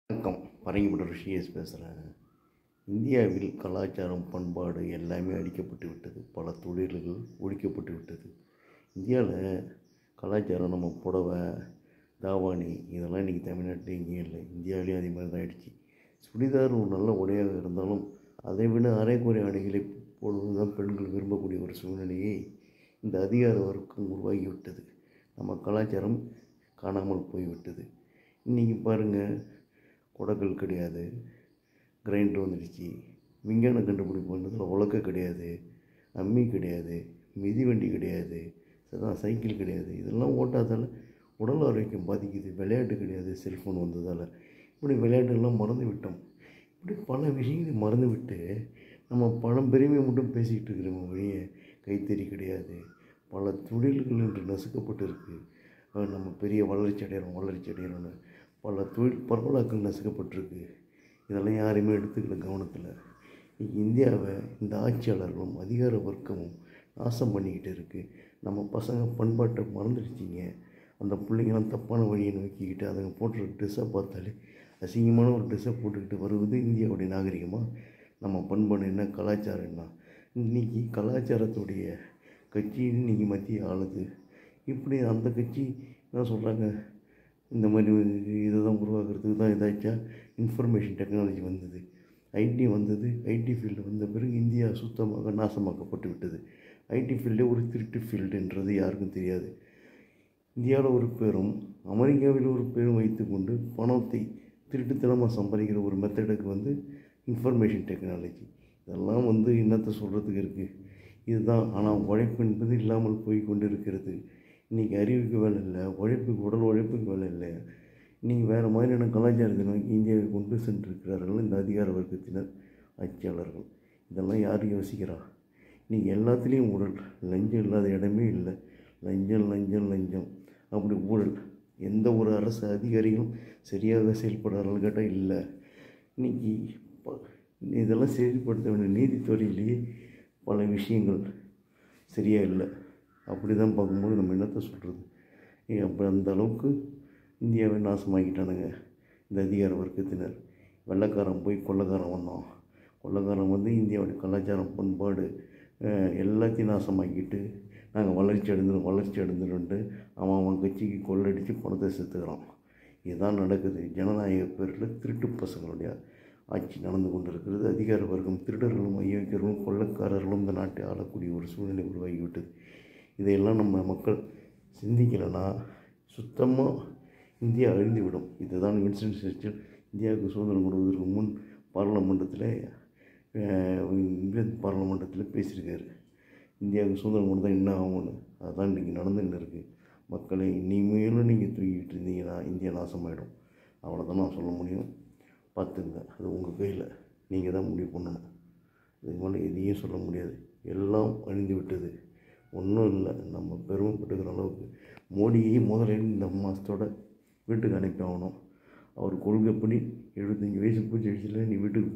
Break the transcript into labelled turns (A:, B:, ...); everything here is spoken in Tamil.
A: வணக்கம். பரங்கிப்பட்ட ரிஷிகேஷ் பேசுகிறேன். இந்தியாவில் கலாச்சாரம், பண்பாடு எல்லாமே அழிக்கப்பட்டு விட்டது. பல தொழில்கள் ஒழிக்கப்பட்டு விட்டது. இந்தியாவில் கலாச்சாரம் நம்ம புடவை, தாவாணி இதெல்லாம் இன்றைக்கி தமிழ்நாட்டில் எங்கேயும் இல்லை. இந்தியாவிலேயும் அதே மாதிரி தான் ஆயிடுச்சு. சுடிதார் ஒரு நல்ல உடையாக இருந்தாலும் அதை விட அரைக்குறை ஆடைகளை போடுவது தான் பெண்கள் விரும்பக்கூடிய ஒரு சூழ்நிலையை இந்த அதிகார வர்க்கம் உருவாகிவிட்டது. நம்ம கலாச்சாரம் காணாமல் போய்விட்டது. இன்றைக்கி பாருங்கள், குடக்கல் கிடையாது, கிரைண்டர் வந்துடுச்சு. விஞ்ஞான கண்டுபிடிப்பு வந்ததில் உலக்க கிடையாது, அம்மி கிடையாது, மிதிவண்டி கிடையாது, சைக்கிள் கிடையாது. இதெல்லாம் ஓட்டாதால் உடல் ஆரோக்கியம் பாதிக்குது. விளையாட்டு கிடையாது, செல்ஃபோன் வந்ததால். இப்படி விளையாட்டுலாம் மறந்து விட்டோம். இப்படி பல விஷயங்களை மறந்து விட்டு நம்ம பெருமையை மட்டும் பேசிக்கிட்டு இருக்கிறோம் ஒழிய கைத்தறி கிடையாது. பல தொழில்கள் இன்று நசுக்கப்பட்டு இருக்குது. நம்ம பெரிய வளர்ச்சி அடைகிறோம்னு பல தொழில் பரவலாக்கள் நசுக்கப்பட்டிருக்கு. இதெல்லாம் யாரையுமே எடுத்துக்கல கவனத்தில். இந்தியாவை இந்த ஆட்சியாளர்களும் அதிகார வர்க்கமும் நாசம் பண்ணிக்கிட்டு இருக்குது. நம்ம பசங்க பண்பாட்டை மறந்துடுச்சிங்க. அந்த பிள்ளைங்களாம் தப்பான வழியை நோக்கிக்கிட்டு அதுங்க போட்டுற ட்ரெஸ்ஸை பார்த்தாலே அசிங்கமான ஒரு ட்ரெஸ்ஸை போட்டுக்கிட்டு வருவது இந்தியாவுடைய நாகரிகமாக? நம்ம பண்பாடு என்ன, கலாச்சாரம் என்ன? இன்றைக்கி கலாச்சாரத்துடைய கட்சி இன்றைக்கி மத்திய ஆளுது. இப்படி அந்த கட்சி என்ன சொல்கிறாங்க, இந்த மாதிரி இதை தான் உருவாக்குறதுக்கு தான் இதாச்சா. இன்ஃபர்மேஷன் டெக்னாலஜி வந்தது, ஐடி வந்தது. ஐடி ஃபீல்டு வந்த பிறகு இந்தியா சுத்தமாக நாசமாக்கப்பட்டு விட்டது. ஐடி ஃபீல்டே ஒரு திருட்டு ஃபீல்டுன்றது யாருக்கும் தெரியாது. இந்தியாவில் ஒரு பேரும் அமெரிக்காவில் ஒரு பேரும் வைத்துக்கொண்டு பணத்தை திருட்டுத்தனமாக சம்பாதிக்கிற ஒரு மெத்தடுக்கு இன்ஃபர்மேஷன் டெக்னாலஜி. இதெல்லாம் என்னத்தை சொல்கிறதுக்கு இருக்குது. இதுதான். ஆனால் உழைப்பு என்பது இல்லாமல் போய் கொண்டு இருக்கிறது. இன்றைக்கி அறிவுக்கு வேலை இல்லை, உடல் உழைப்புக்கு வேலை இல்லை. இன்றைக்கி வேறு மாதிரியான கலாச்சாரத்தை நோக்கி இந்தியாவை கொண்டு சென்றிருக்கிறார்கள் இந்த அதிகார வர்க்கத்தினர், ஆட்சியாளர்கள். இதெல்லாம் யார் யோசிக்கிறா? இன்றைக்கி எல்லாத்துலேயும் ஊழல், லஞ்சம் இல்லாத இடமே இல்லை. லஞ்சம் லஞ்சம் லஞ்சம் அப்படி ஊழல். எந்த ஒரு அரசு அதிகாரிகளும் சரியாக செயல்படுறார்கள் கேட்டால் இல்லை. இன்றைக்கி இதெல்லாம் செயல்படுத்த வேண்டிய நீதித்துறையிலேயே பல விஷயங்கள் சரியாக இல்லை. அப்படி தான் பார்க்கும்போது நம்ம என்னத்தை சொல்கிறது? அப்போ அந்த அளவுக்கு இந்தியாவை நாசமாக்கிட்டானுங்க இந்த அதிகார வர்க்கத்தினர். வெள்ளைக்காரன் போய் கொள்ளைக்காரன் வந்தான். கொள்ளைக்காரன் இந்தியாவுடைய கலாச்சாரம், பண்பாடு எல்லாத்தையும் நாசமாக்கிட்டு நாங்கள் வளர்ச்சி அடைந்துருன்ட்டு அவன் கட்சிக்கு கொள்ளடித்து பணத்தை சேர்த்துக்கிறான். இதுதான் நடக்குது. ஜனநாயக பேரில் திருட்டு பசங்களுடைய ஆட்சி நடந்து கொண்டு இருக்கிறது. அதிகார வர்க்கம் திருடர்களும் ஐயோக்கியர்களும் கொள்ளைக்காரர்களும் இந்த நாட்டை ஆளக்கூடிய ஒரு சூழ்நிலை உருவாகிவிட்டது. இதையெல்லாம் நம்ம மக்கள் சிந்திக்கலைன்னா சுத்தமாக இந்தியா அழிந்துவிடும். இதுதான் வின்ஸ்டன் சர்ச்சில் இந்தியாவுக்கு சுதந்திரம் கொடுப்பதற்கு முன் இங்கிலாந்து பார்லமெண்டத்தில் பேசியிருக்காரு. இந்தியாவுக்கு சுதந்திரம் கொடுத்தா என்ன ஆகும்னு. அதுதான் இன்றைக்கி நடந்துன்னு இருக்குது. மக்களை இனிமேலும் நீங்கள் தூக்கிக்கிட்டு இருந்தீங்கன்னா இந்தியா நாசமாயிடும். அவ்வளோதான் நான் சொல்ல முடியும். பார்த்துங்க, அது உங்கள் கையில். நீங்கள் தான் முடிவு பண்ணணும். இதுக்கு மேலே எதையும் சொல்ல முடியாது. எல்லாம் அழிந்து விட்டது. ஒன்றும் இல்லை. நம்ம பெருமைப்பட்டுக்கிற அளவுக்கு மோடியை முதல்ல இந்த மாதத்தோட வீட்டுக்கு அனுப்பி ஆகணும். அவர் கொள்கைப்படி 75 வயசு பூச்சி அடிச்சில் நீ வீட்டுக்கு